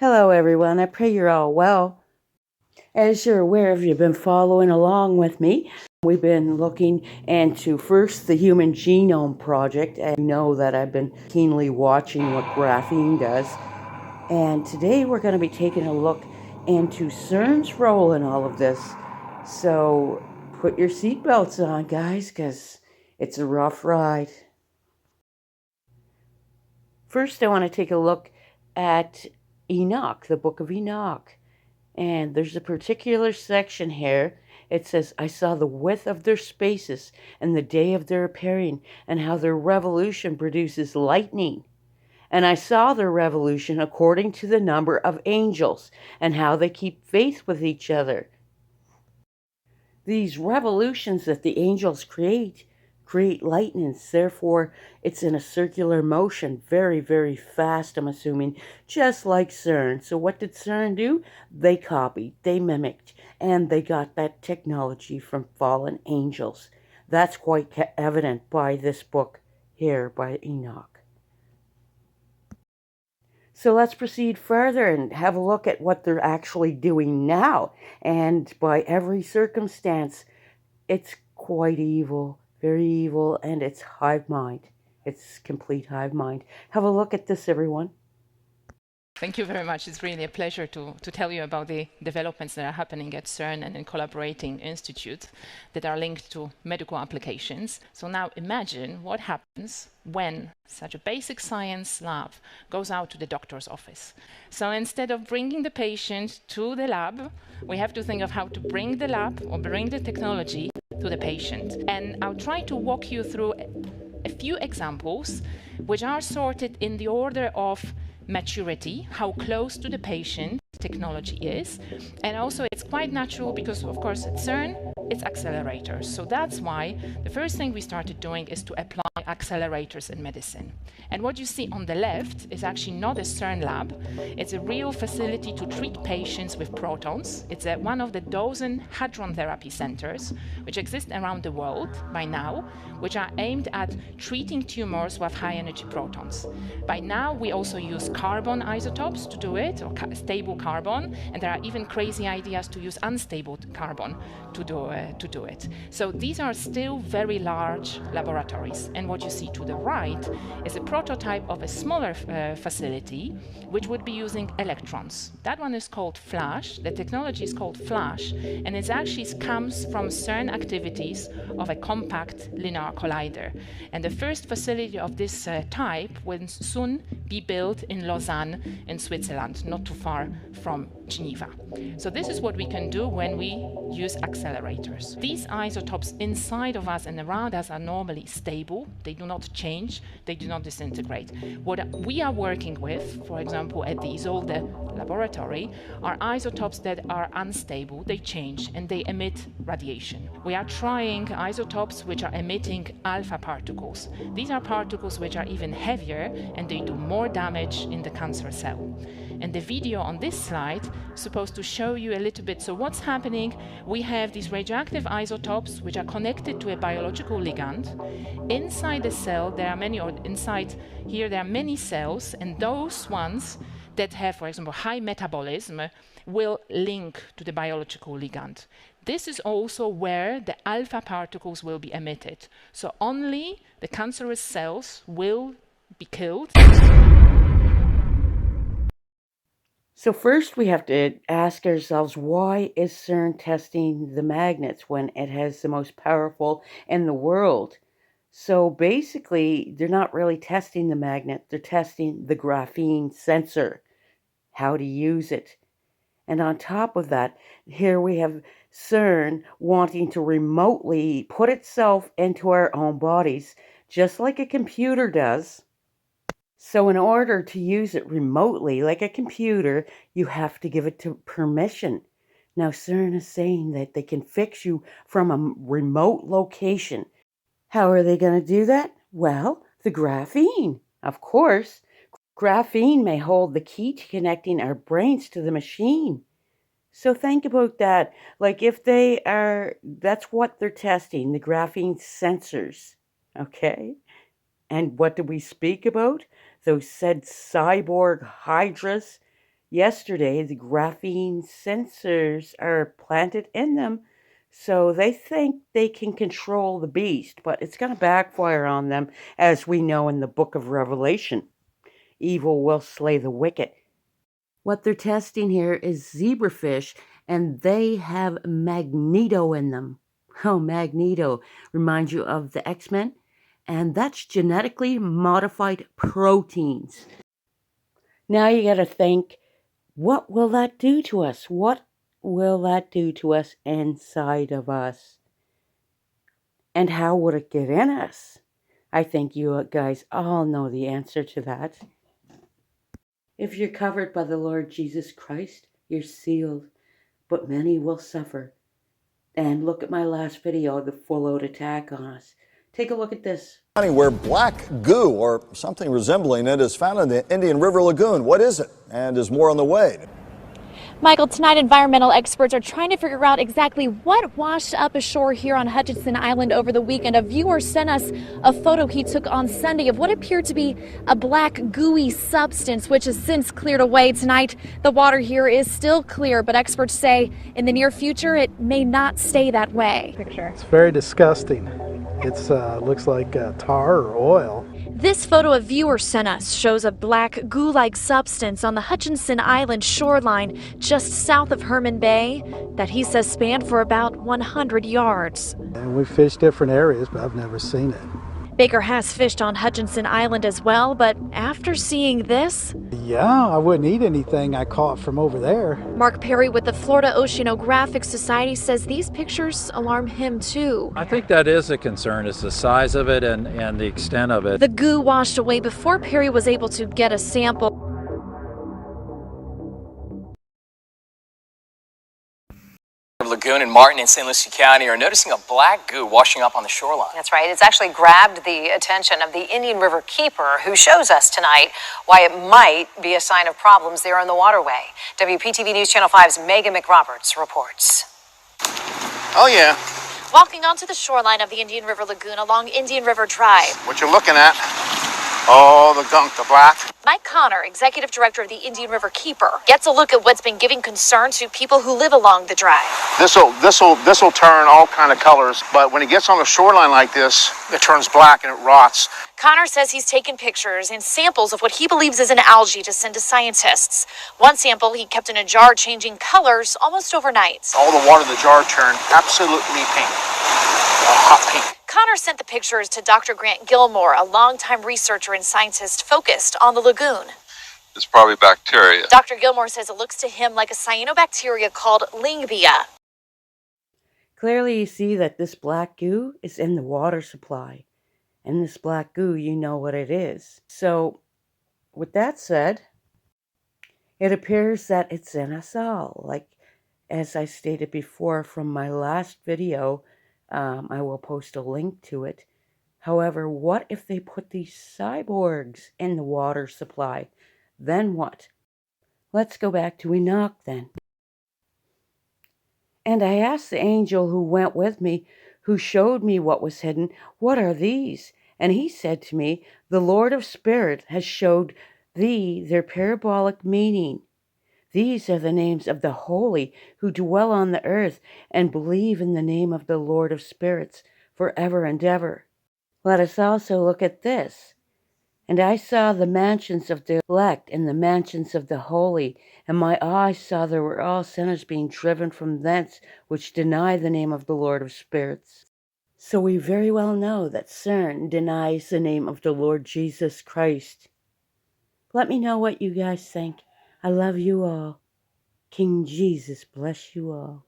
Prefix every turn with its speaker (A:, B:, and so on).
A: Hello, everyone. I pray you're all well. As you're aware, if you've been following along with me, we've been looking into first the Human Genome Project, and you know that I've been keenly watching what graphene does. And today we're going to be taking a look into Cern's role in all of this. So put your seatbelts on, guys, because it's a rough ride. First, I want to take a look at Enoch, the book of Enoch. And there's a particular section here. It says, I saw the width of their spaces and the day of their appearing, and how their revolution produces lightning. And I saw their revolution according to the number of angels, and how they keep faith with each other. These revolutions that the angels create lightnings. Therefore, it's in a circular motion, very, very fast, I'm assuming, just like Cern. So what did Cern do? They copied, they mimicked, and they got that technology from fallen angels. That's quite evident by this book here by Enoch. So let's proceed further and have a look at what they're actually doing now. And by every circumstance, it's quite evil, very evil, and it's hive mind. It's complete hive mind. Have a look at this, everyone.
B: Thank you very much. It's really a pleasure to tell you about the developments that are happening at Cern and in collaborating institutes that are linked to medical applications. So now imagine what happens when such a basic science lab goes out to the doctor's office. So instead of bringing the patient to the lab, we have to think of how to bring the lab or bring the technology to the patient. And I'll try to walk you through a few examples which are sorted in the order of maturity, how close to the patient technology is. And also it's quite natural because, of course, at Cern, it's accelerators. So that's why the first thing we started doing is to apply accelerators in medicine. And what you see on the left is actually not a Cern lab. It's a real facility to treat patients with protons. It's one of the dozen hadron therapy centers which exist around the world by now, which are aimed at treating tumors with high energy protons. By now, we also use carbon isotopes to do it, or stable carbon, and there are even crazy ideas to use unstable carbon to do it. So these are still very large laboratories. And what you see to the right is a prototype of a smaller facility, which would be using electrons. That one is called FLASH. The technology is called FLASH, and it actually comes from Cern activities of a compact linear collider. And the first facility of this type will soon be built in Lausanne in Switzerland, not too far from Geneva. So this is what we can do when we use accelerators. These isotopes inside of us and around us are normally stable. They do not change. They do not disintegrate. What we are working with, for example, at the Isolde laboratory, are isotopes that are unstable. They change and they emit radiation. We are trying isotopes which are emitting alpha particles. These are particles which are even heavier and they do more damage in the cancer cell. And the video on this slide is supposed to show you a little bit. So what's happening? We have these radioactive isotopes which are connected to a biological ligand. Inside the cell, there are many, or inside here, there are many cells, and those ones that have, for example, high metabolism will link to the biological ligand. This is also where the alpha particles will be emitted. So only the cancerous cells will be killed.
A: So first we have to ask ourselves, why is Cern testing the magnets when it has the most powerful in the world? So basically, they're not really testing the magnet, they're testing the graphene sensor, how to use it. And on top of that, here we have Cern wanting to remotely put itself into our own bodies, just like a computer does. So in order to use it remotely, like a computer, you have to give it to permission. Now Cern is saying that they can fix you from a remote location. How are they going to do that? Well, the graphene, of course. Graphene may hold the key to connecting our brains to the machine. So think about that. Like if they are, that's what they're testing, the graphene sensors. Okay? And what do we speak about? Those said cyborg hydras. yesterday the graphene sensors are planted in them, so they think they can control the beast, but it's going to backfire on them, as we know in the book of Revelation. Evil will slay the wicked. What they're testing here is zebrafish, and they have magneto in them. Oh, magneto reminds you of the X-Men, and that's genetically modified proteins. Now you got to think, what will that do to us? What will that do to us inside of us? And how would it get in us? I think you guys all know the answer to that. If you're covered by the Lord Jesus Christ, you're sealed, but many will suffer. And look at my last video, the full-out attack on us. Take a look at this.
C: Where black goo or something resembling it is found in the Indian River Lagoon. What is it? And is more on the way?
D: Michael, tonight environmental experts are trying to figure out exactly what washed up ashore here on Hutchinson Island over the weekend. A viewer sent us a photo he took on Sunday of what appeared to be a black gooey substance, which has since cleared away. Tonight, the water here is still clear, but experts say in the near future it may not stay that way.
E: It's very disgusting. It looks like tar or oil.
D: This photo a viewer sent us shows a black goo-like substance on the Hutchinson Island shoreline just south of Herman Bay that he says spanned for about 100 yards.
E: And we fished different areas, but I've never seen it.
D: Baker has fished on Hutchinson Island as well, but after seeing this...
E: Yeah, I wouldn't eat anything I caught from over there.
D: Mark Perry with the Florida Oceanographic Society says these pictures alarm him too.
F: I think that is a concern, is the size of it and the extent of it.
D: The goo washed away before Perry was able to get a sample.
G: Lagoon and Martin in St. Lucie County are noticing a black goo washing up on the shoreline.
H: That's right. It's actually grabbed the attention of the Indian River keeper, who shows us tonight why it might be a sign of problems there in the waterway. WPTV News Channel 5's Megan McRoberts reports.
I: Oh, yeah.
D: Walking onto the shoreline of the Indian River Lagoon along Indian River Drive.
I: What you're looking at, oh, the gunk, the black.
D: Mike Connor, executive director of the Indian River Keeper, gets a look at what's been giving concern to people who live along the drive.
I: This'll turn all kind of colors, but when it gets on a shoreline like this, it turns black and it rots.
D: Connor says he's taken pictures and samples of what he believes is an algae to send to scientists. One sample he kept in a jar, changing colors almost overnight.
I: All the water in the jar turned absolutely pink, a hot pink.
D: Connor sent the pictures to Dr. Grant Gilmore, a longtime researcher and scientist focused on the lagoon.
J: It's probably bacteria.
D: Dr. Gilmore says it looks to him like a cyanobacteria called Lingbia.
A: Clearly you see that this black goo is in the water supply. And this black goo, you know what it is. So, with that said, it appears that it's in us all. Like, as I stated before from my last video, I will post a link to it. However, what if they put these cyborgs in the water supply? Then what? Let's go back to Enoch then. And I asked the angel who went with me, who showed me what was hidden, what are these? And he said to me, the Lord of Spirit has showed thee their parabolic meaning. These are the names of the holy who dwell on the earth and believe in the name of the Lord of Spirits forever and ever. Let us also look at this. And I saw the mansions of the elect and the mansions of the holy, and my eyes saw there were all sinners being driven from thence, which deny the name of the Lord of Spirits. So we very well know that Cern denies the name of the Lord Jesus Christ. Let me know what you guys think. I love you all. King Jesus bless you all.